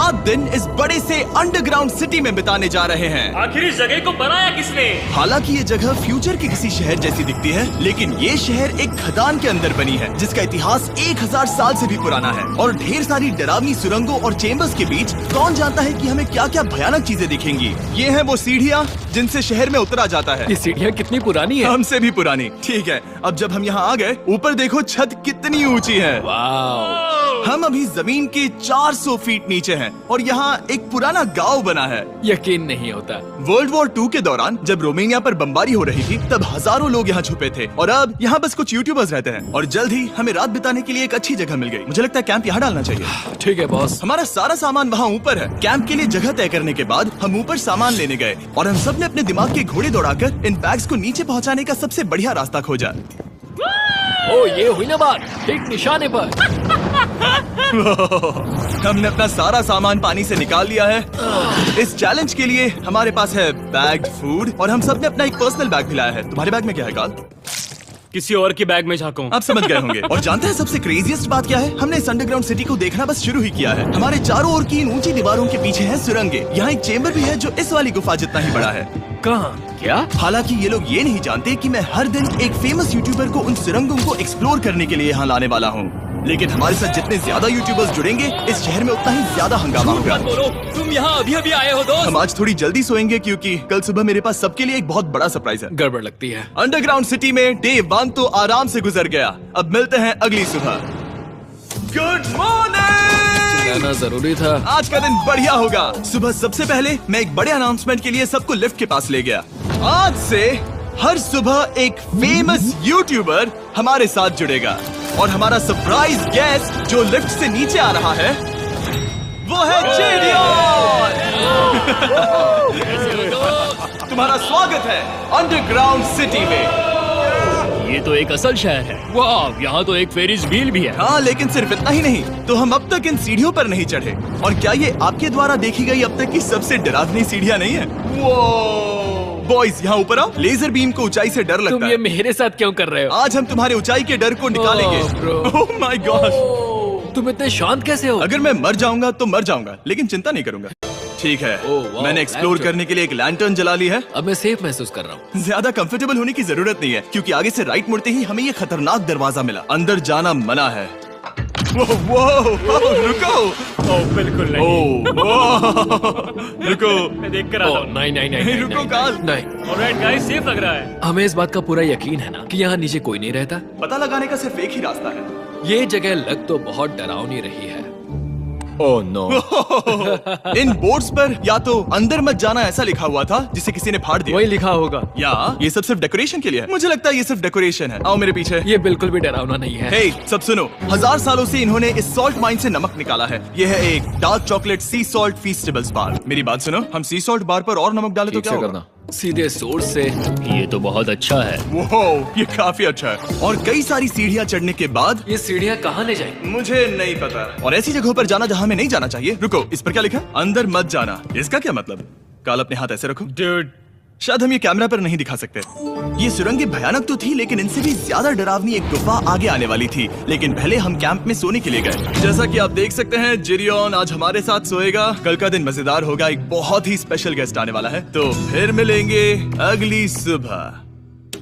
7 दिन इस बड़े से अंडरग्राउंड सिटी में बिताने जा रहे हैं। आखिर इस जगह को बनाया किसने? हालांकि ये जगह फ्यूचर के किसी शहर जैसी दिखती है, लेकिन ये शहर एक खदान के अंदर बनी है जिसका इतिहास 1000 साल से भी पुराना है। और ढेर सारी डरावनी सुरंगों और चेम्बर्स के बीच कौन जानता है कि हमें क्या क्या भयानक चीजें दिखेंगी। ये है वो सीढ़ियाँ जिनसे शहर में उतरा जाता है। ये सीढ़ियाँ कितनी पुरानी है? हमसे भी पुरानी। ठीक है, अब जब हम यहाँ आ गए, ऊपर देखो छत कितनी ऊंची है। वाव! हम अभी जमीन के 400 फीट नीचे हैं और यहाँ एक पुराना गांव बना है। यकीन नहीं होता। वर्ल्ड वॉर 2 के दौरान जब रोमानिया पर बमबारी हो रही थी, तब हजारों लोग यहाँ छुपे थे और अब यहाँ बस कुछ यूट्यूबर्स रहते हैं। और जल्द ही हमें रात बिताने के लिए एक अच्छी जगह मिल गई। मुझे लगता है कैंप यहाँ डालना चाहिए। ठीक है बॉस। हमारा सारा सामान वहाँ ऊपर है। कैंप के लिए जगह तय करने के बाद हम ऊपर सामान लेने गए और हम सब ने अपने दिमाग के घोड़े दौड़ाकर इन बैग्स को नीचे पहुँचाने का सबसे बढ़िया रास्ता खोजा। ओ, ये हुई ना बात, ठीक निशाने पर। हमने अपना सारा सामान पानी से निकाल लिया है। इस चैलेंज के लिए हमारे पास है बैग्ड फूड और हम सब ने अपना एक पर्सनल बैग भी लाया है। तुम्हारे बैग में क्या है काल? किसी और के बैग में झांकूं। आप समझ गए होंगे। और जानते हैं सबसे क्रेजीएस्ट बात क्या है? हमने इस अंडरग्राउंड सिटी को देखना बस शुरू ही किया है। हमारे चारों ओर की इन ऊंची दीवारों के पीछे है सुरंगें। यहाँ एक चेम्बर भी है जो इस वाली गुफा जितना ही बड़ा है। कहाँ? क्या? हालांकि ये लोग ये नहीं जानते कि मैं हर दिन एक फेमस यूट्यूबर को उन सुरंगों को एक्सप्लोर करने के लिए यहाँ लाने वाला हूँ। लेकिन हमारे साथ जितने ज्यादा यूट्यूबर्स जुड़ेंगे, इस शहर में उतना ही ज्यादा हंगामा होगा। तुम यहाँ अभी अभी आए हो दोस्त? हम आज थोड़ी जल्दी सोएंगे क्योंकि कल सुबह मेरे पास सबके लिए एक बहुत बड़ा सरप्राइज है। गड़बड़ लगती है। अंडरग्राउंड सिटी में डे 1 तो आराम से गुजर गया। अब मिलते हैं अगली सुबह। Good morning! जाना जरूरी था। आज का दिन बढ़िया होगा। सुबह सबसे पहले मैं एक बड़े अनाउंसमेंट के लिए सबको लिफ्ट के पास ले गया। आज से हर सुबह एक फेमस यूट्यूबर हमारे साथ जुड़ेगा और हमारा सरप्राइज गेस्ट जो लिफ्ट से नीचे आ रहा है वो है जेरियन। तुम्हारा स्वागत है अंडरग्राउंड सिटी में। ये तो एक असल शहर है। वाह, यहाँ तो एक फेरिस व्हील भी है। हाँ, लेकिन सिर्फ इतना ही नहीं, तो हम अब तक इन सीढ़ियों पर नहीं चढ़े। और क्या ये आपके द्वारा देखी गई अब तक की सबसे डरावनी सीढ़ियाँ नहीं है? बॉयज यहाँ ऊपर आओ। लेजर बीम को ऊंचाई से डर लगता है। तुम ये मेरे साथ क्यों कर रहे हो? आज हम तुम्हारे ऊंचाई के डर को निकालेंगे। Oh my God! तुम इतने शांत कैसे हो? अगर मैं मर जाऊंगा तो मर जाऊंगा, लेकिन चिंता नहीं करूंगा। ठीक है, मैंने एक्सप्लोर करने के लिए एक लैंटर्न जला ली है। अब मैं सेफ महसूस कर रहा हूँ। ज्यादा कंफर्टेबल होने की जरूरत नहीं है क्योंकि आगे से राइट मुड़ते ही हमें ये खतरनाक दरवाजा मिला। अंदर जाना मना है। रुको। बिल्कुल नहीं। रुको। मैं देख कर आता हूँ। नहीं, रुको काल। नहीं। ऑलराइट गाइस, सेफ लग रहा है। हमें इस बात का पूरा यकीन है ना कि यहाँ नीचे कोई नहीं रहता। पता लगाने का सिर्फ एक ही रास्ता है। ये जगह लग तो बहुत डरावनी रही है। Oh no. इन बोर्ड्स पर या तो अंदर मत जाना ऐसा लिखा हुआ था जिसे किसी ने फाड़ दिया। वही लिखा होगा। या ये सब सिर्फ डेकोरेशन के लिए है। मुझे लगता है ये सिर्फ डेकोरेशन है। आओ मेरे पीछे। ये बिल्कुल भी डरावना नहीं है। हे, सब सुनो। 1000 सालों से इन्होंने इस सॉल्ट माइन से नमक निकाला है। ये है एक डार्क चॉकलेट सी सॉल्ट फीस्टेबल्स बार। मेरी बात सुनो, हम सी सॉल्ट बार पर और नमक डाले तो क्या होगा? सीधे सोर्स से। ये तो बहुत अच्छा है। वो ये काफी अच्छा है। और कई सारी सीढ़ियाँ चढ़ने के बाद ये सीढ़ियाँ कहाँ ले जाएंगी? मुझे नहीं पता। और ऐसी जगहों पर जाना जहाँ हमें नहीं जाना चाहिए। रुको, इस पर क्या लिखा? अंदर मत जाना। इसका क्या मतलब? काल अपने हाथ ऐसे रखो। Dude, शायद हम ये कैमरा पर नहीं दिखा सकते। ये सुरंगें भयानक तो थी, लेकिन इनसे भी ज्यादा डरावनी एक गुफा आगे आने वाली थी। लेकिन पहले हम कैंप में सोने के लिए गए। जैसा कि आप देख सकते हैं, जेरियन आज हमारे साथ सोएगा। कल का दिन मजेदार होगा। एक बहुत ही स्पेशल गेस्ट आने वाला है। तो फिर मिलेंगे अगली सुबह।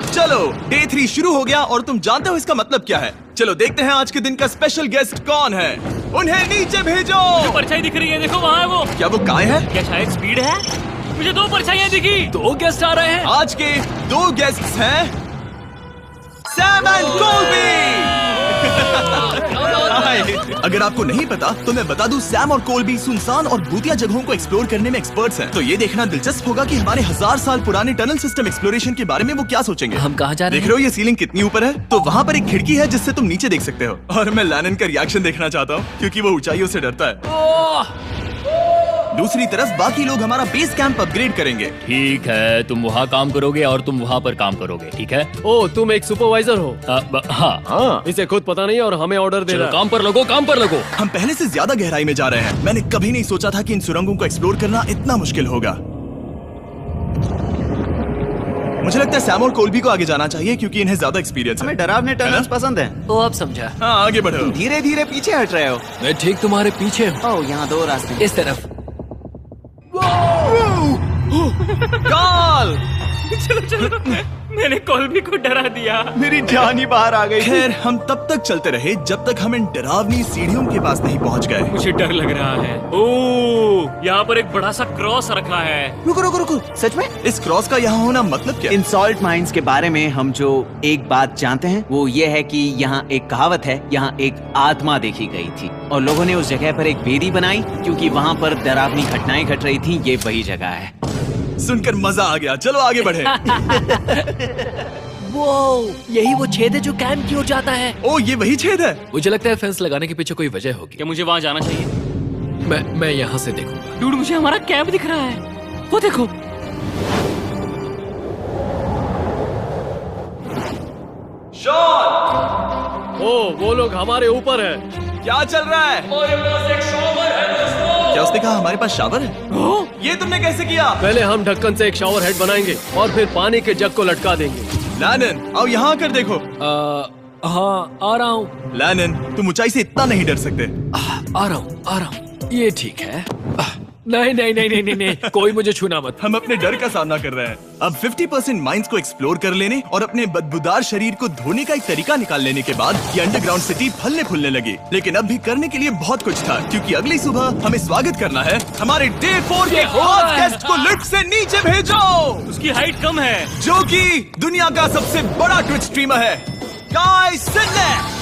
चलो, डे 3 शुरू हो गया और तुम जानते हो इसका मतलब क्या है? चलो देखते हैं आज के दिन का स्पेशल गेस्ट कौन है। उन्हें नीचे भेजो। परछाई दिख रही है, देखो वहाँ है वो। क्या वो काय है? क्या शायद स्पीड है? मुझे 2 परछाइयाँ दिखी। 2 गेस्ट आ रहे हैं। आज के 2 गेस्ट्स हैं सैम एंड कोलबी। अगर आपको नहीं पता तो मैं बता दूं, सैम और कोलबी सुनसान और भूतिया जगहों को एक्सप्लोर करने में एक्सपर्ट्स हैं। तो ये देखना दिलचस्प होगा कि हमारे 1000 साल पुराने टनल सिस्टम एक्सप्लोरेशन के बारे में वो क्या सोचेंगे। हम कहाँ जा रहे हैं? देख रहे हो ये सीलिंग कितनी ऊपर है? तो वहाँ पर एक खिड़की है जिससे तुम नीचे देख सकते हो। और मैं लैनन का रिएक्शन देखना चाहता हूँ क्योंकि वो ऊंचाइयों से डरता है। दूसरी तरफ बाकी लोग हमारा बेस कैंप अपग्रेड करेंगे। ठीक है, तुम वहाँ काम करोगे और तुम वहाँ पर काम करोगे, ठीक है? ओ, तुम एक सुपरवाइजर हो? हाँ। इसे खुद पता नहीं और हमें ऑर्डर दे रहा है। काम पर लगो, काम पर लगो। हम पहले से ज्यादा गहराई में जा रहे हैं। मैंने कभी नहीं सोचा था कि इन सुरंगों को एक्सप्लोर करना इतना मुश्किल होगा। मुझे लगता है सैम और कोल्बी को आगे जाना चाहिए क्योंकि इन्हें ज्यादा एक्सपीरियंस है। हमें डरावने टनल्स पसंद हैं। वो अब समझा। हाँ आगे बढ़ो। धीरे धीरे पीछे हट रहे हो। मैं ठीक तुम्हारे पीछे हूँ। ओह, यहाँ 2 रास्ते हैं। इस तरफ। काल! चलो चलो, मैंने कोल्बी को डरा दिया। मेरी जान ही बाहर आ गई। खैर हम तब तक चलते रहे जब तक हम इन डरावनी सीढ़ियों के पास नहीं पहुंच गए। मुझे डर लग रहा है। ओह, यहाँ पर एक बड़ा सा क्रॉस रखा है। रुको रुको रुको, सच में? इस क्रॉस का यहाँ होना मतलब क्या? इन सॉल्ट माइंस के बारे में हम जो एक बात जानते हैं वो ये है कि यहाँ एक कहावत है, यहाँ एक आत्मा देखी गई थी और लोगों ने उस जगह पर एक वेदी बनाई क्योंकि वहाँ पर डरावनी घटनाएं घट रही थी। ये वही जगह है। सुनकर मजा आ गया। चलो आगे बढ़े। वो यही वो छेद है जो कैंप की ओर जाता है। ओ ये वही छेद है। मुझे लगता है फेंस लगाने के पीछे कोई वजह होगी। क्या मुझे वहाँ जाना चाहिए? मैं यहाँ से देखूंगा। डूड, मुझे हमारा कैंप दिख रहा है। वो देखो। शॉन! ओ, वो लोग हमारे ऊपर है। क्या चल रहा है? क्या उसने कहा हमारे पास शावर है? ये तुमने कैसे किया? पहले हम ढक्कन से एक शावर हेड बनाएंगे और फिर पानी के जग को लटका देंगे। लैनन आओ यहाँ आकर देखो। हाँ आ रहा हूँ। लैनन तुम ऊंचाई से इतना नहीं डर सकते। आ रहा हूँ। ये ठीक है। नहीं नहीं नहीं नहीं नहीं नहीं, कोई मुझे छूना मत। हम अपने डर का सामना कर रहे हैं। अब 50% माइंस को एक्सप्लोर कर लेने और अपने बदबूदार शरीर को धोने का एक तरीका निकाल लेने के बाद ये अंडरग्राउंड सिटी फलने फूलने लगी। लेकिन अब भी करने के लिए बहुत कुछ था क्योंकि अगली सुबह हमें स्वागत करना है हमारे डे 4 के खास गेस्ट को लिफ्ट से नीचे भेजो, उसकी हाइट कम है। जो कि दुनिया का सबसे बड़ा ट्विच स्ट्रीमर है, गाय सिडनेक।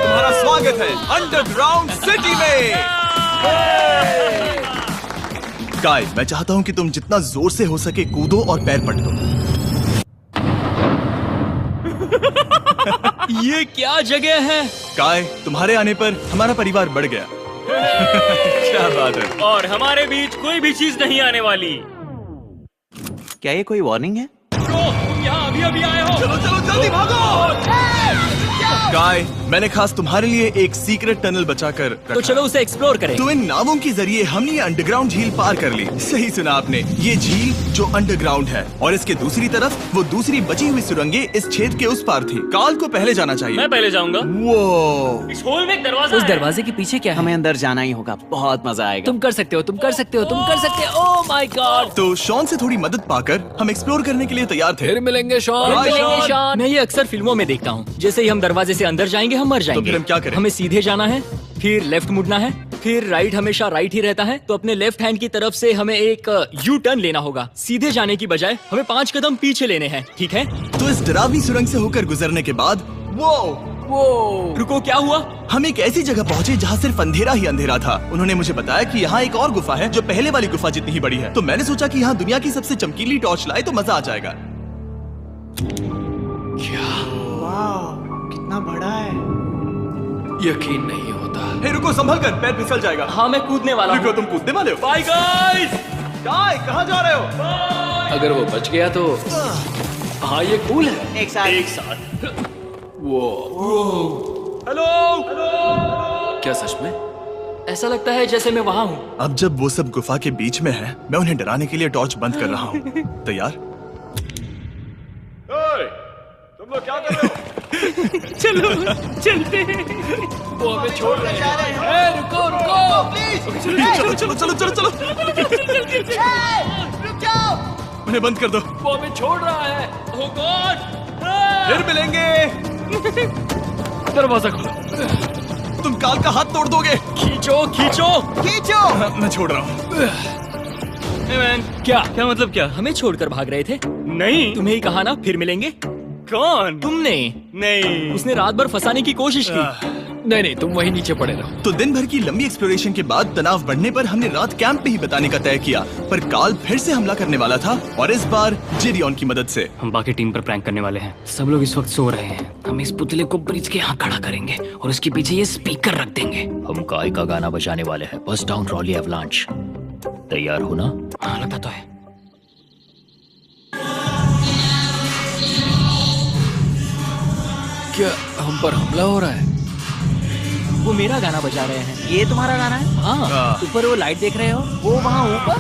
तुम्हारा स्वागत है अंडरग्राउंड सिटी में। गाय, मैं चाहता हूँ कि तुम जितना जोर से हो सके कूदो और पैर पटको। ये क्या जगह है? गाय, तुम्हारे आने पर हमारा परिवार बढ़ गया। क्या बात है। और हमारे बीच कोई भी चीज नहीं आने वाली। क्या ये कोई वार्निंग है? तुम यहाँ अभी अभी आए हो। चलो चलो जल्दी भागो। गाय, मैंने खास तुम्हारे लिए एक सीक्रेट टनल बचाकर रखा। तो चलो उसे एक्सप्लोर करें। तो इन नावों के जरिए हमने ये अंडरग्राउंड झील पार कर ली। सही सुना आपने, ये झील जो अंडरग्राउंड है और इसके दूसरी तरफ वो दूसरी बची हुई सुरंगें इस छेद के उस पार थी। काल को पहले जाना चाहिए। मैं पहले जाऊंगा। वो इस होल में एक दरवाजा उस है। दरवाजे के पीछे क्या है? हमें अंदर जाना ही होगा। बहुत मजा आएगा। तुम कर सकते हो, तुम कर सकते हो, तुम कर सकते हो। Oh my God. तो शॉन से थोड़ी मदद पाकर हम एक्सप्लोर करने के लिए तैयार थे। फिर मिलेंगे शॉन। Bye, मिलेंगे शॉन। मैं ये अक्सर फिल्मों में देखता हूँ। जैसे ही हम दरवाजे से अंदर जाएंगे हम मर जाएंगे। फिर हम क्या करें? हमें सीधे जाना है, फिर लेफ्ट मुड़ना है, फिर राइट हमेशा राइट ही रहता है। तो अपने लेफ्ट हैंड की तरफ से हमें एक यू टर्न लेना होगा। सीधे जाने की बजाय हमें 5 कदम पीछे लेने हैं, ठीक है? तो इस डरावनी सुरंग से होकर गुजरने के बाद वो रुको, क्या हुआ? हम एक ऐसी जगह पहुंचे जहाँ सिर्फ अंधेरा ही अंधेरा था। उन्होंने मुझे बताया कि यहाँ एक और गुफा है जो पहले वाली गुफा जितनी ही बड़ी है। तो मैंने सोचा कि यहाँ दुनिया की सबसे चमकीली टॉर्च लाए तो मजा आ जाएगा। कितना बड़ा है। यकीन नहीं होता। हे रुको, संभल कर, पैर फिसल जाएगा। हाँ, मैं कूदने वाला रुको, हूँ। तुम कूदने वाले हो? Bye guys. गाय, कहाँ जा रहे हो? अगर वो बच गया तो हाँ ये कूल है। एक साथ। एक साथ। वो हेलो। क्या सच में? ऐसा लगता है जैसे मैं वहाँ हूँ। अब जब वो सब गुफा के बीच में है, मैं उन्हें डराने के लिए टॉर्च बंद कर रहा हूँ। तैयार? तुम लोग क्या कर रहे हो? चलो चलते हैं। वो हमें छोड़ रहे हैं। रुको रुको। चलो चलो चलो चलो चलो। उन्हें बंद कर दो। वो हमें छोड़ रहा है। ओह गॉड। फिर मिलेंगे। दरवाजा खोलो। तुम काल का हाथ तोड़ दोगे। खींचो खींचो खींचो। मैं छोड़ रहा हूँ। Hey man, क्या मतलब क्या? हमें छोड़कर भाग रहे थे? नहीं, तुम्हें ही कहा ना फिर मिलेंगे। कौन? तुमने? नहीं, उसने रात भर फंसाने की कोशिश की। नहीं नहीं, तुम वहीं नीचे पड़े रहो। तो दिन भर की लंबी एक्सप्लोरेशन के बाद तनाव बढ़ने पर हमने रात कैंप पे ही बताने का तय किया। पर काल फिर से हमला करने वाला था और इस बार जिरियन की मदद से। हम बाकी टीम पर प्रैंक करने वाले हैं। सब लोग इस वक्त सो रहे हैं। हम इस पुतले को ब्रिज के यहाँ खड़ा करेंगे और उसके पीछे ये स्पीकर रख देंगे। हम काय का गाना बजाने वाले हैं, बस डाउन रॉली एवलांच। तैयार हो ना? हाँ, लगता तो है। क्या हम पर हमला हो रहा है? वो मेरा गाना बजा रहे हैं। ये तुम्हारा गाना है? हाँ, ऊपर वो लाइट देख रहे हो? वो वहाँ ऊपर?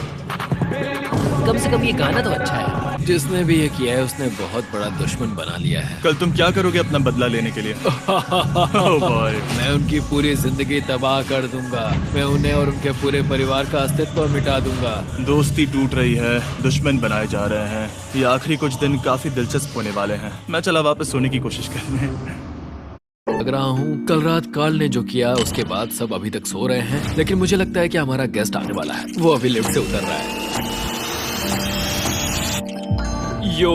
कम से कम ये गाना तो अच्छा है। जिसने भी ये किया है उसने बहुत बड़ा दुश्मन बना लिया है। कल तुम क्या करोगे अपना बदला लेने के लिए? Oh boy. मैं उनकी पूरी जिंदगी तबाह कर दूंगा। मैं उन्हें और उनके पूरे परिवार का अस्तित्व मिटा दूंगा। दोस्ती टूट रही है, दुश्मन बनाए जा रहे हैं। ये आखिरी कुछ दिन काफी दिलचस्प होने वाले हैं। मैं चला वापस सोने की कोशिश करने। लग रहा हूँ कल रात कार्ल ने जो किया उसके बाद सब अभी तक सो रहे हैं, लेकिन मुझे लगता है कि हमारा गेस्ट आने वाला है। वो अभी लिफ्ट से उतर रहा है। यो,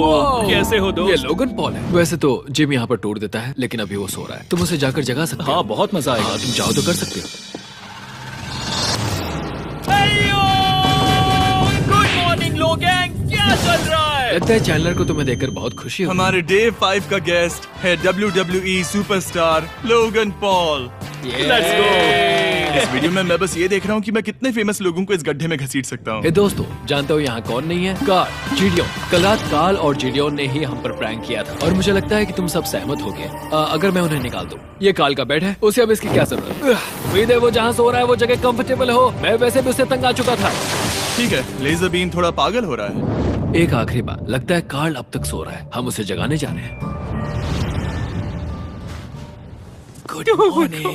कैसे हो ये दोस्त? लोगन पॉल है। वैसे तो जिम यहाँ पर टूर देता है, लेकिन अभी वो सो रहा है। तुम उसे जाकर जगा सकते हो। हाँ, बहुत मजा आएगा। हाँ, तुम चाहो तो कर सकते हो। गुड मॉर्निंग लोगैंग, क्या चल रहा है? लगता है चैनलर को तुम्हें देखकर बहुत खुशी होगी। हमारे डे 5 का गेस्ट है WWE superstar Logan Paul. Let's go. इस वीडियो में मैं बस ये देख रहा हूँ कि मैं कितने फेमस लोगों को इस गड्ढे में घसीट सकता हूँ। हे दोस्तों, जानते हो यहाँ कौन नहीं है? कार्ल, जीडियोन। कल रात कार्ल और जीडियोन ने ही हम पर प्रैंक किया था और मुझे लगता है कि तुम सब सहमत हो गए। अगर मैं उन्हें निकाल दूं, ये कार्ल का बेड है, उसे अब इसकी क्या जरूरत है? उम्मीद है वो जहाँ सो रहा है वो जगह कंफर्टेबल हो। मैं वैसे भी उससे तंग आ चुका था। ठीक है, लेजर बीन थोड़ा पागल हो रहा है। एक आखिरी बात, लगता है कार्ल अब तक सो रहा है। हम उसे जगाने जा रहे हैं। Good morning.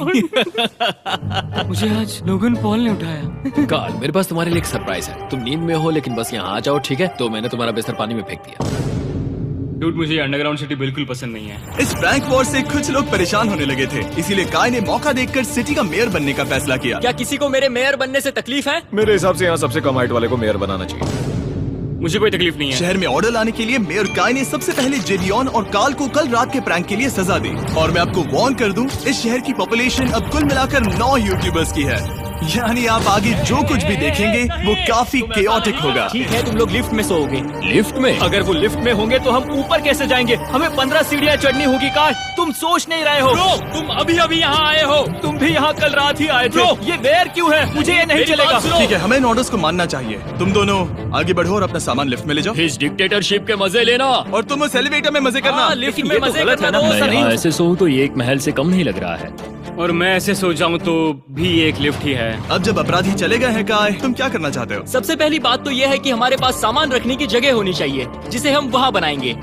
मुझे आज लोगन पॉल ने उठाया। कार्ल, मेरे पास तुम्हारे लिए एक सरप्राइज है। तुम नींद में हो लेकिन बस यहाँ आ जाओ, ठीक है? तो मैंने तुम्हारा बिस्तर पानी में फेंक दिया। डूड, मुझे अंडरग्राउंड सिटी बिल्कुल पसंद नहीं है। इस प्रैंक वॉर से कुछ लोग परेशान होने लगे थे, इसीलिए काय ने मौका देखकर सिटी का मेयर बनने का फैसला किया। क्या किसी को मेरे मेयर बनने से तकलीफ है? मेरे हिसाब से यहाँ सबसे कम हाइट वाले को मेयर बनाना चाहिए। मुझे कोई तकलीफ नहीं है। शहर में ऑर्डर लाने के लिए मेयर काय ने सबसे पहले जेडियन और कार्ल को कल रात के प्रैंक के लिए सजा दी। और मैं आपको वार्न कर दूं, इस शहर की पॉपुलेशन अब कुल मिलाकर 9 यूट्यूबर्स की है। यानी आप आगे जो कुछ भी देखेंगे वो काफी केओटिक होगा। ठीक है, तुम लोग लिफ्ट में सोओगे। लिफ्ट में? अगर वो लिफ्ट में होंगे तो हम ऊपर कैसे जाएंगे? हमें 15 सीढ़ियाँ चढ़नी होगी। कार, तुम सोच नहीं रहे हो। Bro, तुम अभी अभी यहाँ आए हो। तुम भी यहाँ कल रात ही आए थे। Bro, ये बेर क्यों है? मुझे ये नहीं चलेगा। ठीक है, हमें इन ऑर्डर्स को मानना चाहिए। तुम दोनों आगे बढ़ो और अपना सामान लिफ्ट में ले जाओ। इस डिक्टेटरशिप के मजे लेना। और तुम उस एलिवेटर में मजे करना। लिफ्ट में मजे करना तो मैं यहाँ ऐसे सोऊं तो ये एक महल से कम नहीं लग रहा है। और मैं ऐसे सो जाऊं तो भी एक लिफ्ट ही है। अब जब अपराधी चले गए हैं काय, तुम क्या करना चाहते हो? सबसे पहली बात तो यह है कि हमारे पास सामान रखने की जगह होनी चाहिए, जिसे हम वहाँ बनाएंगे।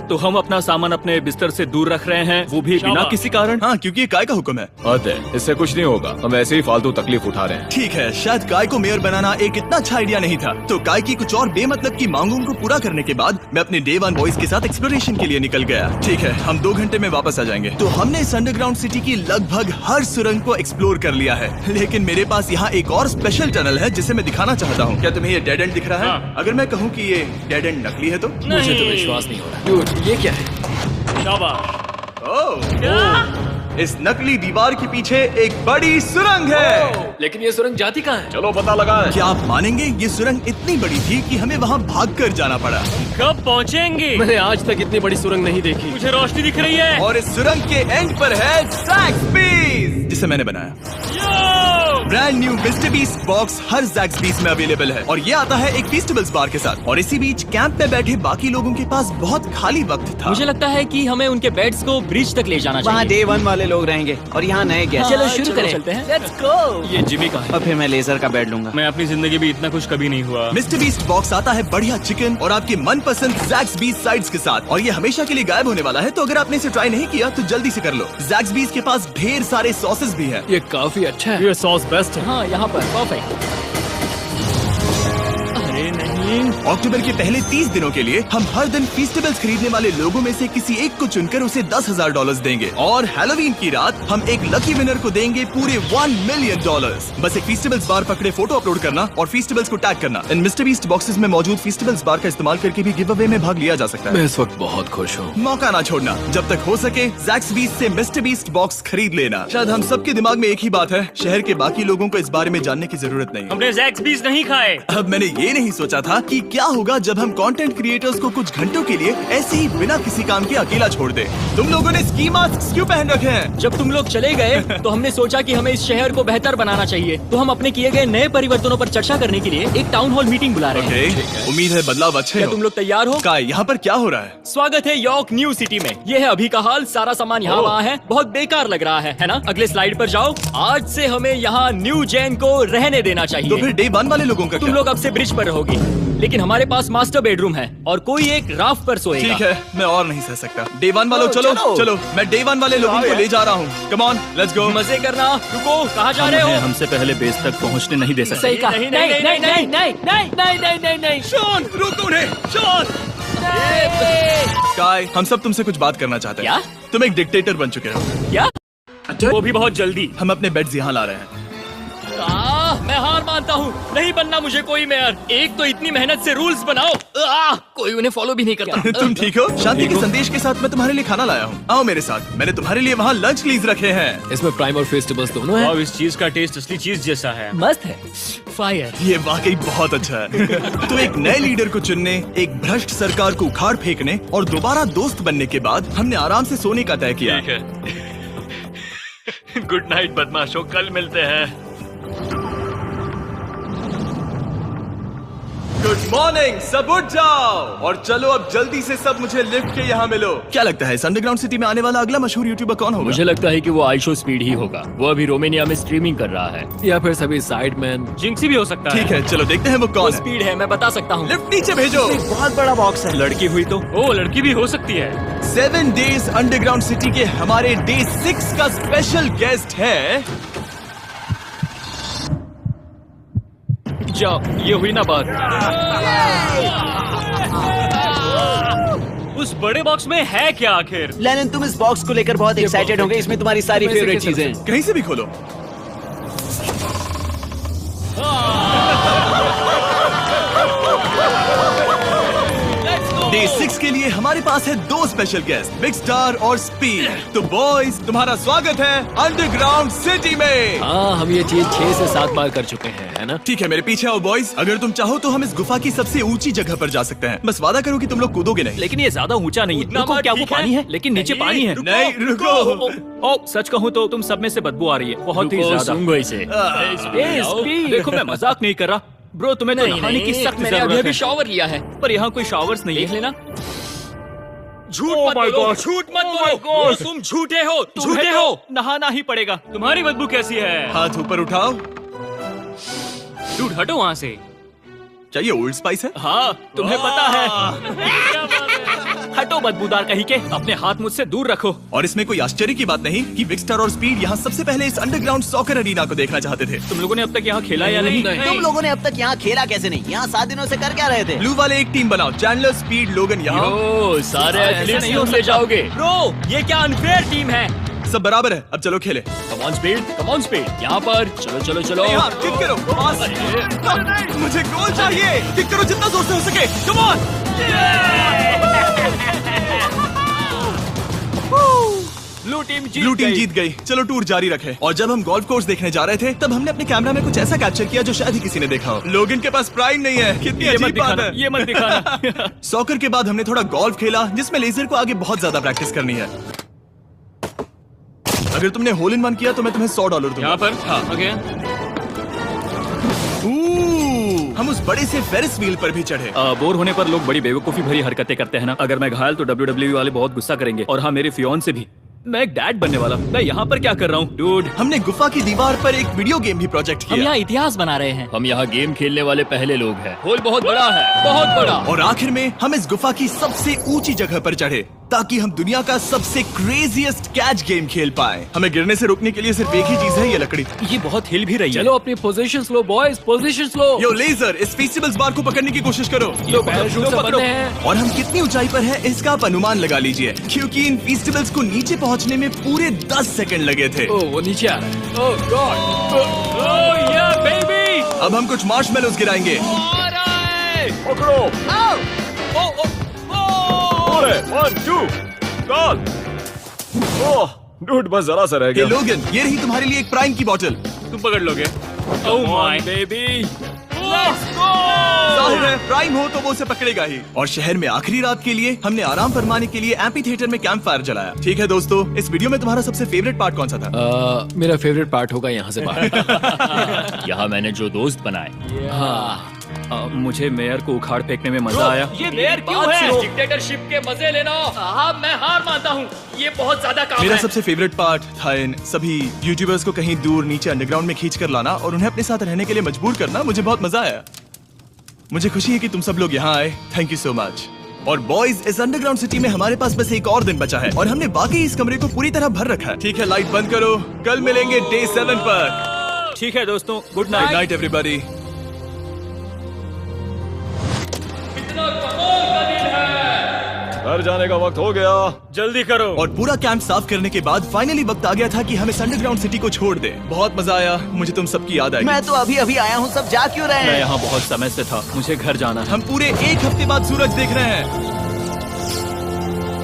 तो हम अपना सामान अपने बिस्तर से दूर रख रहे हैं, वो भी बिना किसी कारण। हाँ, क्योंकि ये काय का हुक्म है। हद है, इससे कुछ नहीं होगा। हम ऐसे ही फालतू तकलीफ उठा रहे हैं। ठीक है, शायद काय को मेयर बनाना एक इतना अच्छा आइडिया नहीं था। तो काय की कुछ और बेमतलब की मांगों को पूरा करने के बाद मैं अपने डे 1 बॉयज के साथ एक्सप्लोरेशन के लिए निकल गया। ठीक है, हम 2 घंटे में वापस आ जाएंगे। तो हमने इस अंडरग्राउंड सिटी की लगभग हर सुरंग को एक्सप्लोर कर लिया है, लेकिन मेरे पास यहाँ एक और स्पेशल टनल है जिसे मैं दिखाना चाहता हूँ। क्या तुम्हें ये डेड एंड दिख रहा है? हाँ। अगर मैं कहूँ कि ये डेड एंड नकली है तो? मुझे तो विश्वास नहीं हो रहा। Dude, ये क्या है? ओह, इस नकली दीवार के पीछे एक बड़ी सुरंग है। लेकिन ये सुरंग जाती कहाँ है? चलो पता लगाएं। क्या आप मानेंगे, ये सुरंग इतनी बड़ी थी कि हमें वहाँ भागकर जाना पड़ा। कब पहुँचेंगे? मैंने आज तक इतनी बड़ी सुरंग नहीं देखी। मुझे रोशनी दिख रही है। और इस सुरंग के एंड पर है ज़ैक्सबीज़, जिसे मैंने बनाया। Brand new mister beast box हर ज़ैक्सबीज़ में अवेलेबल है और ये आता है एक फेस्टिवल्स बार के साथ। और इसी बीच कैंप में बैठे बाकी लोगों के पास बहुत खाली वक्त था। मुझे लगता है कि हमें उनके बेड्स को ब्रिज तक ले जाना वहाँ चाहिए। डे 1 वाले लोग रहेंगे और यहाँ नए गेस्ट। चलो शुरू करें। चलते हैं। Let's go। ये जिमी का है। और फिर मैं लेजर का बेड लूंगा। मैं अपनी जिंदगी में इतना खुश कभी नहीं हुआ। मिस्टर बीस्ट बॉक्स आता है बढ़िया चिकन और आपके मनपसंद ज़ैक्सबीज़ साइड्स के साथ, और ये हमेशा के लिए गायब होने वाला है। तो अगर आपने इसे ट्राई नहीं किया तो जल्दी से कर लो। ज़ैक्सबीज़ के पास ढेर सारे सॉसेस भी हैं। ये काफी अच्छा है। ये सॉस बेस्ट है। हाँ, यहाँ पर परफेक्ट। अरे नहीं, अक्टूबर के पहले 30 दिनों के लिए हम हर दिन फेस्टिवल्स खरीदने वाले लोगों में से किसी एक को चुनकर उसे $10,000 देंगे, और हैलोवीन की रात हम एक लकी विनर को देंगे पूरे $1 मिलियन। बस एक फेस्टिवल्स बार पकड़े फोटो अपलोड करना और फेस्टिवल्स को टैग करना। इन मिस्टर बीस्ट बॉक्सेस में मौजूद फेस्टिवल्स बार का इस्तेमाल करके भी गिव अवे में भाग लिया जा सकता है। मैं इस वक्त बहुत खुश हूँ। मौका ना छोड़ना, जब तक हो सके ज़ैक्सबीज़ से मिस्टर बीस्ट बॉक्स खरीद लेना। शायद हम सबके दिमाग में एक ही बात है, शहर के बाकी लोगों को इस बारे में जानने की जरूरत नहीं है। हमने ज़ैक्सबीज़ नहीं खाए। अब मैंने ये नहीं सोचा था था कि क्या होगा जब हम कंटेंट क्रिएटर्स को कुछ घंटों के लिए ऐसे ही बिना किसी काम के अकेला छोड़ दे। तुम लोगों ने स्की मास्क क्यों पहन रखे हैं? जब तुम लोग चले गए तो हमने सोचा कि हमें इस शहर को बेहतर बनाना चाहिए, तो हम अपने किए गए नए परिवर्तनों पर चर्चा करने के लिए एक टाउन हॉल मीटिंग बुला रहे हैं। उम्मीद है बदलाव अच्छे क्या हो। तुम लोग तैयार हो? काय, यहाँ पर क्या हो रहा है? स्वागत है यॉर्क न्यू सिटी में। ये है अभी का हाल, सारा सामान यहाँ वहाँ है, बहुत बेकार लग रहा है ना? अगले स्लाइड पर जाओ। आज से हमें यहाँ न्यू जेन को रहने देना चाहिए। तो फिर डे 1 वाले लोगों का तुम क्या? लोग अब से ब्रिज पर रहोगे, लेकिन हमारे पास मास्टर बेडरूम है और कोई एक राफ्ट पर सोएगा। ठीक है, मैं और नहीं सह सकता। डे 1 वालों चलो चलो, मैं डे 1 वाले लोगों को ले जा रहा हूँ। Come on, let's go. मजे करना। रुको, कहाँ जा रहे हो? हमसे पहले बेस तक पहुंचने नहीं दे सकते। सही कहा। नहीं नहीं नहीं नहीं नहीं नहीं नहीं नहीं नहीं नहीं। शॉन, रोक उन्हें, शॉन। काय, हम सब तुमसे कुछ बात करना चाहते हैं। क्या? तुम एक डिक्टेटर बन चुके हो। क्या? वो भी बहुत जल्दी। हम अपने बेड्स यहाँ ला रहे हैं। मैं हार मानता हूँ, नहीं बनना मुझे कोई मेयर। एक तो इतनी मेहनत से रूल्स बनाओ, कोई उन्हें फॉलो भी नहीं करता। तुम ठीक हो? शांति के संदेश के साथ मैं तुम्हारे लिए खाना लाया हूँ। आओ मेरे साथ, मैंने तुम्हारे लिए वहाँ लंच लीज रखे हैं। इसमें प्राइम और फेस्टिवल्स दोनों हैं। और इस चीज का टेस्ट असली चीज जैसा है। मस्त है। फायर। ये वाकई बहुत अच्छा है। तो एक नए लीडर को चुनने, एक भ्रष्ट सरकार को उखाड़ फेंकने और दोबारा दोस्त बनने के बाद हमने आराम से सोने का तय किया। गुड नाइट बदमाशों, कल मिलते हैं। गुड मॉर्निंग, सब उठ जाओ और चलो अब जल्दी से सब मुझे लिफ्ट के यहाँ मिलो। क्या लगता है इस अंडरग्राउंड सिटी में आने वाला अगला मशहूर यूट्यूबर कौन होगा? मुझे लगता है कि वो आइशो स्पीड ही होगा। वो अभी रोमेनिया में स्ट्रीमिंग कर रहा है। या फिर सभी साइडमैन। जिंक्सी भी हो सकता है। ठीक है, चलो देखते हैं वो कौन है। स्पीड है, मैं बता सकता हूँ। लिफ्ट नीचे भेजो। बहुत बड़ा बॉक्स है। लड़की हुई तो ओ लड़की भी हो सकती है। 7 डेज अंडरग्राउंड सिटी के हमारे डे 6 का स्पेशल गेस्ट है। जाओ, ये हुई ना बात। उस बड़े बॉक्स में है क्या आखिर? लेनिन, तुम इस बॉक्स को लेकर बहुत एक्साइटेड होंगे। इसमें तुम्हारी सारी फेवरेट चीजें हैं। कहीं से भी खोलो। डे 6 के लिए हमारे पास है 2 स्पेशल गेस्ट, बिग स्टार और स्पीड। तो बॉयज, तुम्हारा स्वागत है अंडरग्राउंड सिटी में। हाँ, हम ये चीज 6 से 7 बार कर चुके हैं, है ना? ठीक है, मेरे पीछे आओ बॉयज। अगर तुम चाहो तो हम इस गुफा की सबसे ऊंची जगह पर जा सकते हैं। बस वादा करो कि तुम लोग कूदोगे नहीं। लेकिन ये ज्यादा ऊंचा नहीं है। रुको, क्या वो पानी है? लेकिन नीचे पानी है। नहीं, रुको। ओ, सच कहूँ तो तुम सब में से बदबू आ रही है, बहुत ही ज्यादा। देखो, मैं मजाक नहीं कर रहा ब्रो, तुम्हें तो नहाने की सख्त मैंने जरूरत अभी है। शॉवर लिया है। पर यहाँ कोई शॉवर्स नहीं देख है। लेना। झूठ Oh मत my बोलो, God. झूठ मत Oh my बोलो। God. तुम झूठे हो, झूठे झूठे हो। हो, नहाना ही पड़ेगा। तुम्हारी बदबू कैसी है? हाथ ऊपर उठाओ। डूड, हटो वहाँ से। चाहिए ओल्ड स्पाइस है? हाँ, तुम्हें पता है। हटो बदबूदार कहीं के, अपने हाथ मुझसे दूर रखो। और इसमें कोई आश्चर्य की बात नहीं कि बिग स्टार और स्पीड यहाँ सबसे पहले इस अंडरग्राउंड सॉकर अरीना को देखना चाहते थे। तुम लोगों ने अब तक यहाँ खेला या नहीं? तुम लोगों ने अब तक यहाँ खेला कैसे नहीं? यहाँ 7 दिनों से कर क्या रहे थे? ब्लू वाले एक टीम बनाओ, चैंडलर, स्पीड, लोगन यहाँ। ओ, सारे ऐसे एथलीट्स नहीं हो तुम ले जाओगे। ब्रो, ये क्या अनफेयर टीम है। सब बराबर है, अब चलो खेले। Come on speed, come on speed. यहाँ पर चलो चलो चलो। यहाँ किक करो, पास। मुझे गोल चाहिए। किक करो जितना जोर से हो सके। Come on. Blue team blue team जीत गई। चलो टूर जारी रखें। और जब हम गोल्फ कोर्स देखने जा रहे थे तब हमने अपने कैमरा में कुछ ऐसा कैप्चर किया जो शायद ही किसी ने देखा हो। लोगन के पास प्राइम नहीं है। कितनी ये मत अजीब बात दिखाना, है। ये मत दिखाना। सॉकर के बाद हमने थोड़ा गोल्फ खेला जिसमें लेजर को आगे बहुत ज्यादा प्रैक्टिस करनी है। अगर तुमने होल इन वन किया तो मैं तुम्हें $100 दूंगा। यहाँ पर हाँ। हम उस बड़े से फेरिस व्हील पर भी चढ़े। बोर होने पर लोग बड़ी बेवकूफी भरी हरकतें करते हैं ना। अगर मैं घायल तो WWE वाले बहुत गुस्सा करेंगे, और हाँ, मेरे फियोन से भी। मैं एक डैड बनने वाला। मैं यहाँ पर क्या कर रहा हूँ डूड? हमने गुफा की दीवार पर एक वीडियो गेम भी प्रोजेक्ट हम किया। यहाँ इतिहास बना रहे हैं। हम यहाँ गेम खेलने वाले पहले लोग हैं। होल बहुत बड़ा है, बहुत बड़ा। और आखिर में हम इस गुफा की सबसे ऊंची जगह पर चढ़े ताकि हम दुनिया का सबसे क्रेजीएस्ट कैच गेम खेल पाए। हमें गिरने से रोकने के लिए सिर्फ एक ही चीज है, ये लकड़ी। ये बहुत हिल भी रही है। चलो अपनी पोजीशन लो बॉयज, पोजीशन लो। यो लेजर, इस फेस्टिवल्स बार को पकड़ने की कोशिश करो। लो पैराशूट से बंधे हैं। और हम कितनी ऊंचाई पर हैं इसका आप अनुमान लगा लीजिए, क्योंकि इन फेस्टिवल्स को नीचे पहुंचने में पूरे 10 सेकंड लगे थे। ओह, वो नीचे आ रहा है। ओह गॉड। ओह या बेबी। अब हम कुछ मार्शमेलोस गिराएंगे। पकड़ो। अरे 1 2 गोल। ओह डूड, बस जरा सा रह हे गया। लोगन, ये रही तुम्हारे लिए एक प्राइम की बोतल। तुम पकड़ लोगे? Oh my baby. जाहिर है प्राइम हो तो वो उसे पकड़ेगा ही। और शहर में आखिरी रात के लिए हमने आराम फरमाने के लिए एम्पी थिएटर में कैंप फायर जलाया। ठीक है दोस्तों, इस वीडियो में तुम्हारा सबसे फेवरेट पार्ट कौन सा था? मेरा फेवरेट पार्ट होगा यहाँ से बाहर। यहाँ मैंने जो दोस्त बनाए, हाँ, मुझे मेयर को उखाड़ फेंकने में मजा आया। ये मेयर क्यों है? डिक्टेटरशिप के मजे लेना। हाँ, मैं हार मानता हूँ, ये बहुत ज्यादा काम मेरा है। सबसे फेवरेट पार्ट था इन सभी यूट्यूबर्स को कहीं दूर नीचे अंडरग्राउंड में खींच कर लाना और उन्हें अपने साथ रहने के लिए मजबूर करना। मुझे बहुत मजा आया। मुझे खुशी है कि तुम सब लोग यहाँ आए। Thank you so much. और बॉयज, इस अंडरग्राउंड सिटी में हमारे पास बस एक और दिन बचा है और हमने बाकी इस कमरे को पूरी तरह भर रखा है। ठीक है, लाइट बंद करो। कल मिलेंगे डे 7 पर। ठीक है दोस्तों, good good night. Night everybody. घर जाने का वक्त हो गया। जल्दी करो। और पूरा कैंप साफ करने के बाद फाइनली वक्त आ गया था कि हम इस अंडरग्राउंड सिटी को छोड़ दें। बहुत मजा आया। मुझे तुम सबकी याद आएगी। मैं तो अभी अभी आया हूँ, सब जा क्यों रहे मैं हैं? यहाँ बहुत समय से था, मुझे घर जाना है। हम पूरे एक हफ्ते बाद सूरज देख रहे हैं।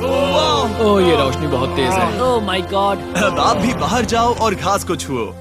वाह! ओह ये रोशनी बहुत तेज है। Oh my God. अब आप भी बाहर जाओ और घास को छुओ।